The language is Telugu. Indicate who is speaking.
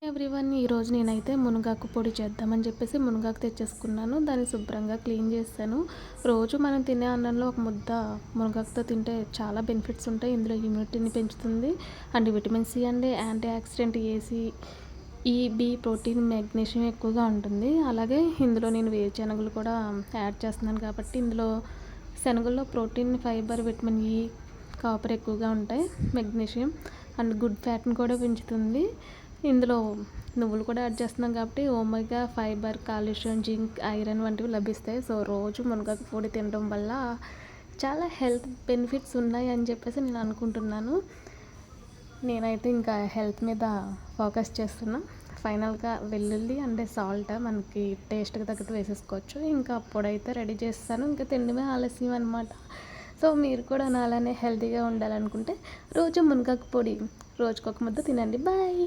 Speaker 1: ఎవ్రీవన్, ఈరోజు నేనైతే మునగాకు పొడి చేద్దామని చెప్పేసి మునగాకు తెచ్చేసుకున్నాను. దాన్ని శుభ్రంగా క్లీన్ చేశాను. రోజు మనం తినే అన్నంలో ఒక ముద్ద మునగాకుతో తింటే చాలా బెనిఫిట్స్ ఉంటాయి. ఇందులో ఇమ్యూనిటీని పెంచుతుంది and vitamin C and antioxidant AC B protein magnesium ఎక్కువగా ఉంటుంది. అలాగే ఇందులో నేను వేరుశనగలు కూడా యాడ్ చేస్తున్నాను కాబట్టి ఇందులో శనగల్లో protein, fibre, vitamin E, copper ఎక్కువగా ఉంటాయి. మెగ్నీషియం అండ్ గుడ్ ఫ్యాట్ని కూడా పెంచుతుంది. ఇందులో నువ్వులు కూడా యాడ్ చేస్తున్నాం కాబట్టి omega, fibre, calcium, zinc, iron వంటివి లభిస్తాయి. సో రోజు మునగాకు పొడి తినడం వల్ల చాలా హెల్త్ బెనిఫిట్స్ ఉన్నాయి అని చెప్పేసి నేను అనుకుంటున్నాను. నేనైతే ఇంకా హెల్త్ మీద ఫోకస్ చేస్తున్నా. ఫైనల్గా వెల్లుల్లి అండ్ సాల్ట్ మనకి టేస్ట్కి తగ్గట్టు వేసేసుకోవచ్చు. ఇంకా పొడైతే రెడీ చేస్తాను. ఇంకా తినడమే ఆలస్యం అనమాట. సో మీరు కూడా నాలానే హెల్తీగా ఉండాలనుకుంటే రోజు మునగాకు పొడి రోజుకొక ముద్ద తినండి. బాయ్.